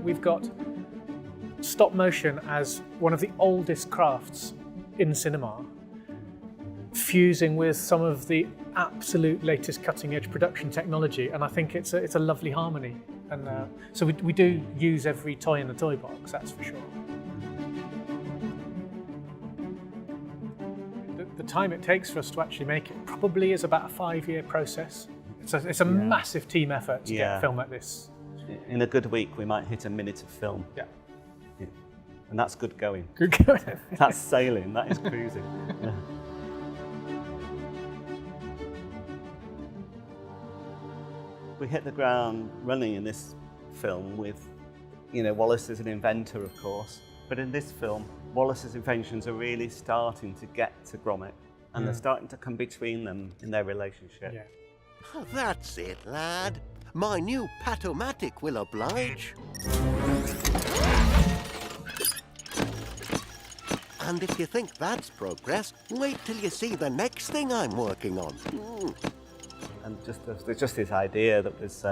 we've got stop motion as one of the oldest crafts in cinema, fusing with some of the absolute latest cutting-edge production technology, and I think it's a lovely harmony. And so we do use every toy in the toy box, that's for sure. The time it takes for us to actually make it probably is about a 5-year process. It's a massive team effort to get a film like this. In a good week, we might hit a minute of film. Yeah. And that's good going. Good going. That's sailing, that is cruising. Yeah. We hit the ground running in this film with, Wallace as an inventor, of course. But in this film, Wallace's inventions are really starting to get to Gromit, and they're starting to come between them in their relationship. Yeah. Oh, that's it, lad. My new Patomatic will oblige. And if you think that's progress, wait till you see the next thing I'm working on. And there's just this idea that was,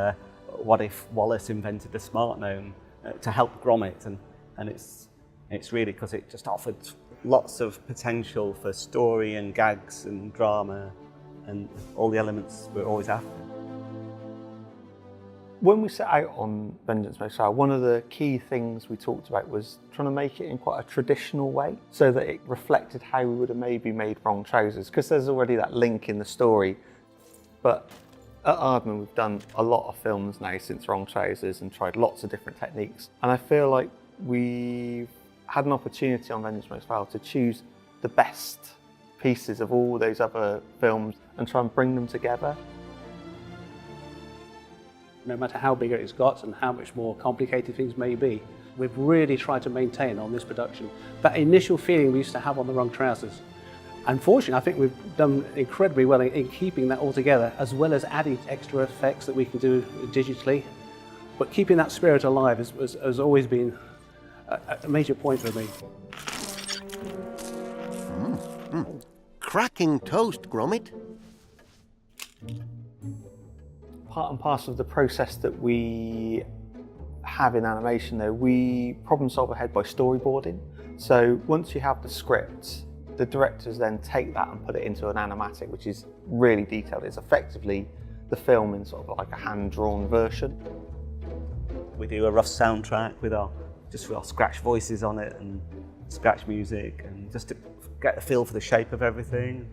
what if Wallace invented the smart gnome to help Gromit, and it's really because it just offered lots of potential for story and gags and drama and all the elements we're always after. When we set out on Vengeance Most Foul, one of the key things we talked about was trying to make it in quite a traditional way so that it reflected how we would have maybe made Wrong Trousers, because there's already that link in the story. But at Aardman, we've done a lot of films now since Wrong Trousers and tried lots of different techniques. And I feel like we've had an opportunity on Vengeance Most Foul to choose the best pieces of all those other films and try and bring them together. No matter how big it's got and how much more complicated things may be, we've really tried to maintain on this production that initial feeling we used to have on the Wrong Trousers. Unfortunately, I think we've done incredibly well in keeping that all together, as well as adding extra effects that we can do digitally. But keeping that spirit alive has always been a major point for me. Cracking toast, Gromit. Part and parcel of the process that we have in animation, though, we problem solve ahead by storyboarding. So once you have the script, the directors then take that and put it into an animatic, which is really detailed. It's effectively the film in sort of like a hand-drawn version. We do a rough soundtrack with our scratch voices on it and scratch music, and just to get the feel for the shape of everything.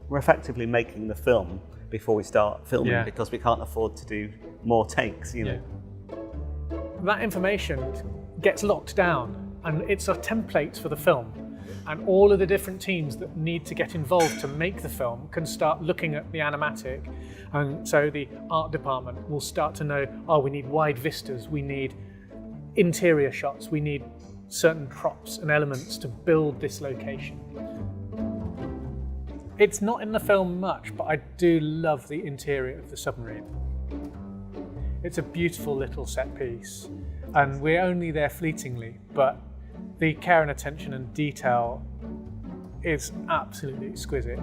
We're effectively making the film before we start filming because we can't afford to do more takes, That information gets locked down, and it's a template for the film. And all of the different teams that need to get involved to make the film can start looking at the animatic. And so the art department will start to know, we need wide vistas, we need interior shots, we need certain props and elements to build this location. It's not in the film much, but I do love the interior of the submarine. It's a beautiful little set piece, and we're only there fleetingly, but the care and attention and detail is absolutely exquisite.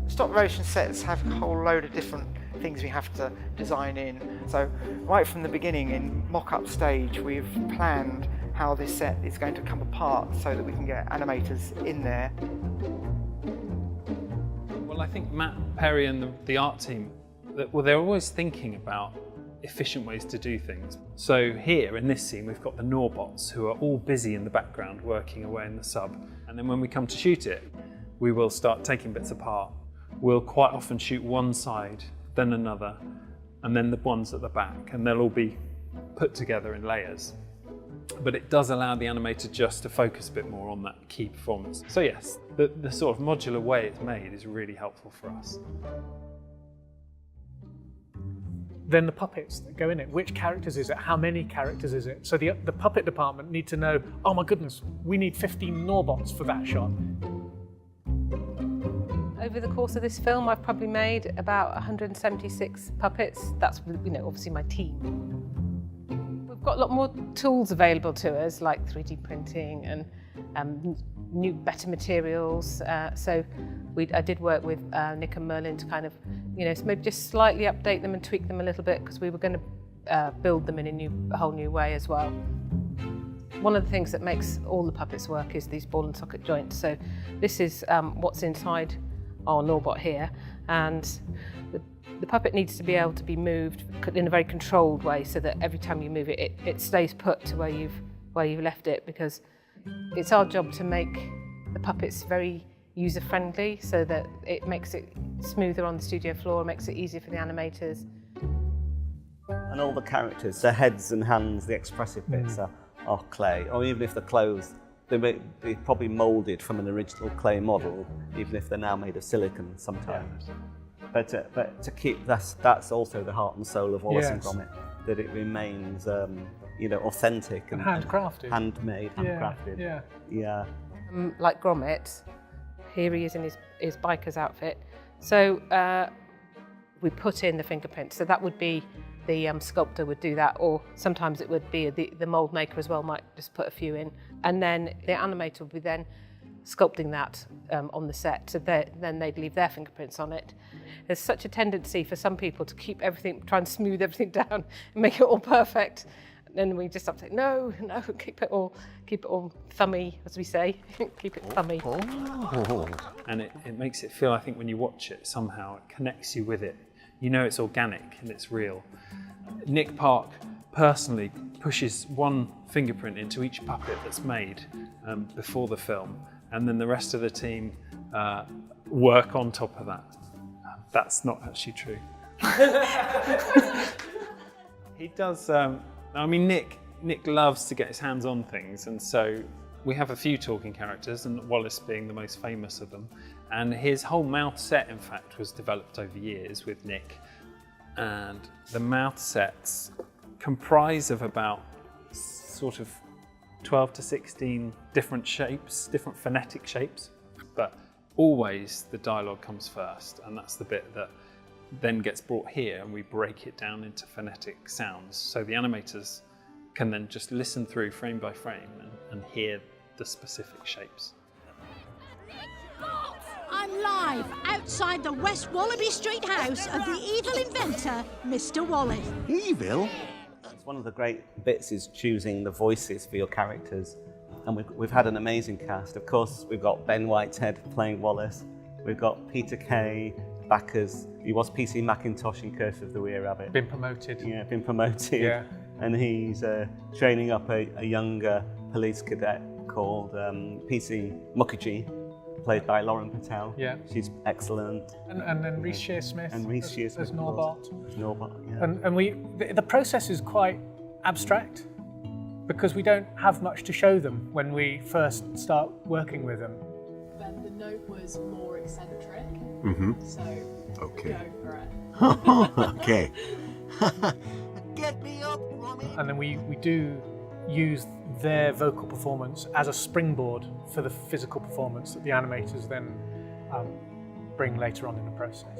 Stop motion sets have a whole load of different things we have to design in. So right from the beginning in mock-up stage, we've planned how this set is going to come apart so that we can get animators in there. Well, I think Matt Perry and the art team, they're always thinking about efficient ways to do things. So here in this scene, we've got the Norbots who are all busy in the background working away in the sub. And then when we come to shoot it, we will start taking bits apart. We'll quite often shoot one side, then another, and then the ones at the back, and they'll all be put together in layers. But it does allow the animator just to focus a bit more on that key performance. So yes, the sort of modular way it's made is really helpful for us. Then the puppets that go in it. Which characters is it? How many characters is it? So the puppet department need to know, oh my goodness, we need 15 Norbots for that shot. Over the course of this film, I've probably made about 176 puppets. That's, obviously my team. We've got a lot more tools available to us, like 3D printing and better materials. I did work with Nick and Merlin to kind of You know, so maybe just slightly update them and tweak them a little bit because we were going to build them in a whole new way as well. One of the things that makes all the puppets work is these ball and socket joints. So this is what's inside our Norbot here, and the puppet needs to be able to be moved in a very controlled way so that every time you move it, it stays put to where you've left it, because it's our job to make the puppets very user-friendly so that it makes it smoother on the studio floor, makes it easier for the animators. And all the characters, the heads and hands, the expressive bits are clay, or even if they're clothes, they're probably moulded from an original clay model, even if they're now made of silicon sometimes. But to keep that's also the heart and soul of Wallace and Gromit, that it remains authentic and handcrafted, handmade, handcrafted. Yeah. Like Gromit, here he is in his biker's outfit. So we put in the fingerprints. So that would be the sculptor would do that, or sometimes it would be the mould maker as well might just put a few in, and then the animator would be then sculpting that on the set. So then they'd leave their fingerprints on it. There's such a tendency for some people to keep everything, try and smooth everything down and make it all perfect. And then we just have to say, no, keep it all thummy, as we say. Keep it thummy. And it makes it feel, I think, when you watch it, somehow it connects you with it. You know it's organic and it's real. Nick Park personally pushes one fingerprint into each puppet that's made before the film, and then the rest of the team work on top of that. That's not actually true. He does, Nick loves to get his hands on things, and so we have a few talking characters, and Wallace being the most famous of them. And his whole mouth set, in fact, was developed over years with Nick. And the mouth sets comprise of about sort of 12 to 16 different shapes, different phonetic shapes. But always the dialogue comes first, and that's the bit that then gets brought here, and we break it down into phonetic sounds. So the animators can then just listen through frame by frame and hear the specific shapes. I'm live outside the West Wallaby Street house of the evil inventor, Mr. Wallace. Evil? One of the great bits is choosing the voices for your characters, and we've had an amazing cast. Of course, we've got Ben Whitehead playing Wallace. We've got Peter Kay back as he was PC Macintosh in Curse of the Were Rabbit. Been promoted. Yeah, been promoted. Yeah. And he's training up a younger police cadet called PC Mukherjee, played by Lauren Patel. Yeah. She's excellent. And then Rhys Shearsmith as Norbot. As Norbot, yeah. And the process is quite abstract because we don't have much to show them when we first start working with them. Then the note was more eccentric. So Okay. go for it. Okay. Get me up, Mommy. And then we do use their vocal performance as a springboard for the physical performance that the animators then bring later on in the process.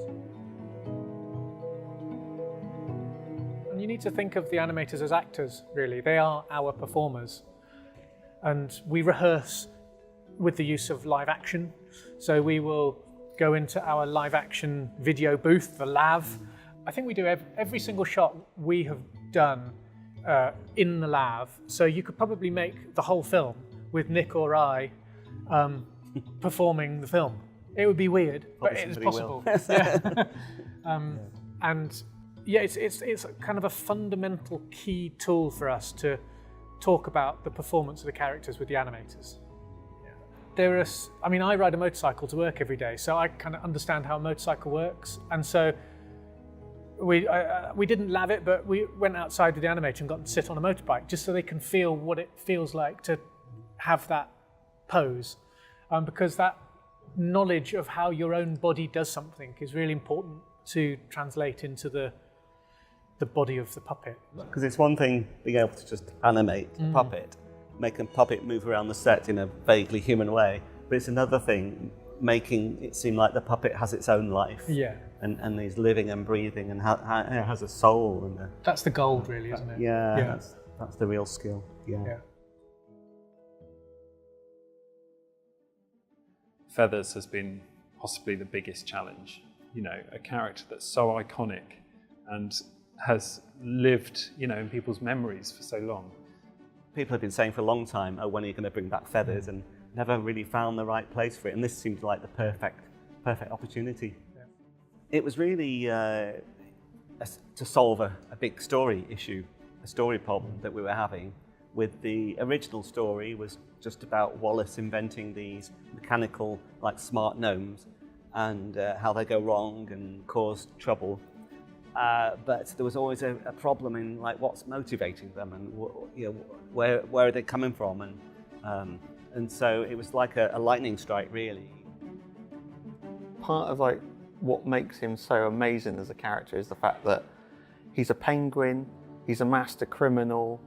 And you need to think of the animators as actors, really. They are our performers. And we rehearse with the use of live action. So we will go into our live action video booth, the LAV. I think we do every single shot we have done in the LAV. So you could probably make the whole film with Nick or I performing the film. It would be weird, but it is possible. And yeah, it's kind of a fundamental key tool for us to talk about the performance of the characters with the animators. I ride a motorcycle to work every day, so I kind of understand how a motorcycle works. And so we didn't lav it, but we went outside with the animator and got to sit on a motorbike just so they can feel what it feels like to have that pose. Because that knowledge of how your own body does something is really important to translate into the body of the puppet. Because it's one thing being able to just animate a puppet, make a puppet move around the set in a vaguely human way, but it's another thing making it seem like the puppet has its own life. Yeah. And is living and breathing and has a soul. And that's the gold, really, isn't it? Yeah. That's the real skill. Yeah. Feathers has been possibly the biggest challenge. you know, a character that's so iconic and has lived, you know, in people's memories for so long. People have been saying for a long time, oh, when are you going to bring back feathers, and never really found the right place for it. And this seemed like the perfect opportunity. Yeah. It was really to solve a big story issue, a story problem that we were having. With the original story was just about Wallace inventing these mechanical, like smart gnomes, and how they go wrong and cause trouble. But there was always a problem in like what's motivating them, and you know, where are they coming from, and so it was like a lightning strike, really. Part of like what makes him so amazing as a character is the fact that he's a penguin, he's a master criminal.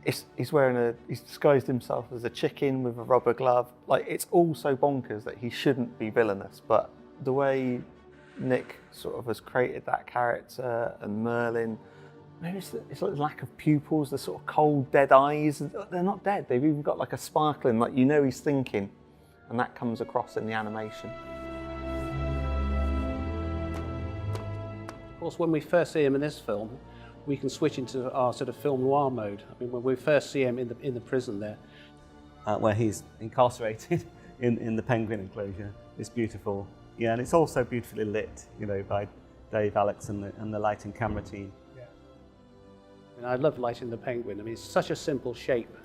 He's disguised himself as a chicken with a rubber glove. Like, it's all so bonkers that he shouldn't be villainous, but the way Nick sort of has created that character, and Merlin, maybe it's like the lack of pupils, the sort of cold, dead eyes. They're not dead, they've even got like a sparkling, like, you know he's thinking, and that comes across in the animation. Of course, when we first see him in this film, we can switch into our sort of film noir mode. I mean, when we first see him in the prison there. Where he's incarcerated in the penguin enclosure. It's beautiful. Yeah, and it's also beautifully lit, you know, by Dave, Alex and the lighting camera team. Yeah. And I love lighting the penguin. I mean, it's such a simple shape.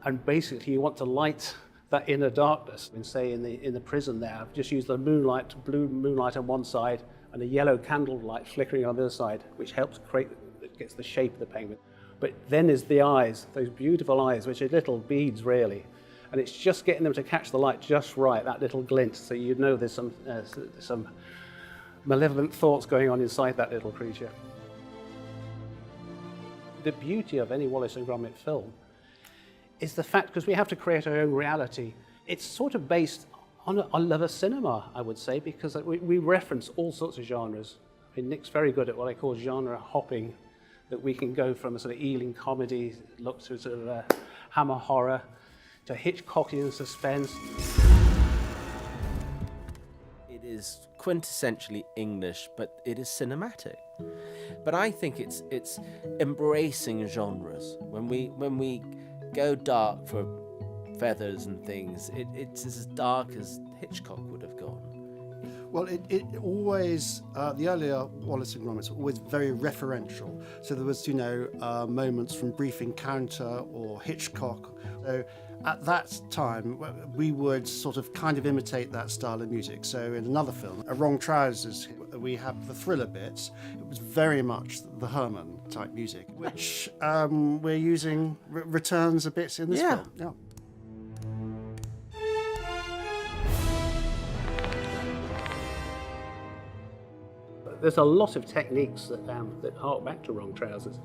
And basically you want to light that inner darkness. And say in the prison there, I've just used the moonlight, blue moonlight on one side and a yellow candle light flickering on the other side, which helps create, it gets the shape of the penguin. But then is the eyes, those beautiful eyes, which are little beads really. And it's just getting them to catch the light just right, that little glint, so you know there's some malevolent thoughts going on inside that little creature. The beauty of any Wallace and Gromit film is the fact, because we have to create our own reality, it's sort of based on a love of cinema, I would say, because we reference all sorts of genres. I mean, Nick's very good at what I call genre hopping, that we can go from a sort of Ealing comedy look to sort of a Hammer horror, to Hitchcockian suspense. It is quintessentially English, but it is cinematic. But I think it's embracing genres. When we go dark for feathers and things, it's as dark as Hitchcock would have gone. Well, it always, the earlier Wallace and Gromit were always very referential. So there was, you know, moments from Brief Encounter or Hitchcock. So at that time, we would sort of kind of imitate that style of music. So in another film, A Wrong Trousers, we have the thriller bits. It was very much the Herman type music, which we're using, returns a bit in this film. Yeah. There's a lot of techniques that hark back to Wrong Trousers.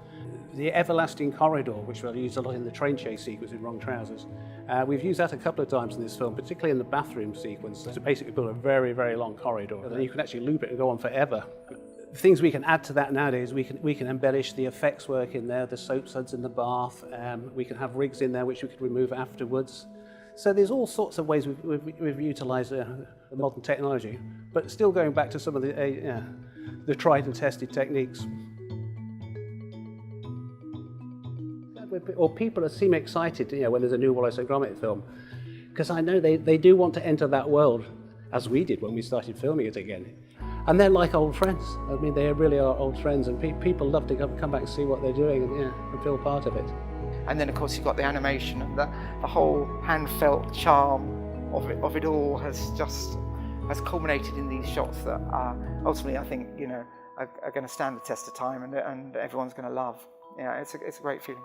The everlasting corridor, which we'll use a lot in the train chase sequence in Wrong Trousers, we've used that a couple of times in this film, particularly in the bathroom sequence, to basically build a very, very long corridor. And then you can actually loop it and go on forever. Things we can add to that nowadays, we can embellish the effects work in there, the soap suds in the bath, we can have rigs in there which we could remove afterwards. So there's all sorts of ways we've utilised the modern technology, but still going back to some of the tried and tested techniques. Or people seem excited, you know, when there's a new Wallace and Gromit film, because I know they do want to enter that world, as we did when we started filming it again. And they're like old friends. I mean, they really are old friends, and people love to come back and see what they're doing and feel part of it. And then, of course, you've got the animation and the whole hand-felt charm of it all has culminated in these shots that ultimately, I think, you know, are going to stand the test of time and everyone's going to love. Yeah, it's a great feeling.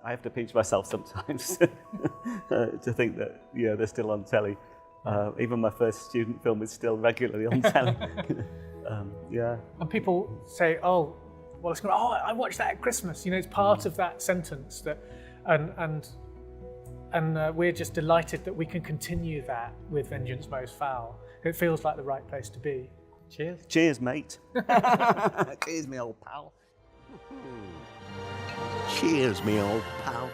I have to pinch myself sometimes to think that, yeah, they're still on telly. Even my first student film is still regularly on telly. Yeah. And people say, oh, well, it's going, oh, I watched that at Christmas. You know, it's part of that sentence that, and we're just delighted that we can continue that with Vengeance Most Foul. It feels like the right place to be. Cheers. Cheers, mate. Cheers, me old pal. Cheers, me old pal.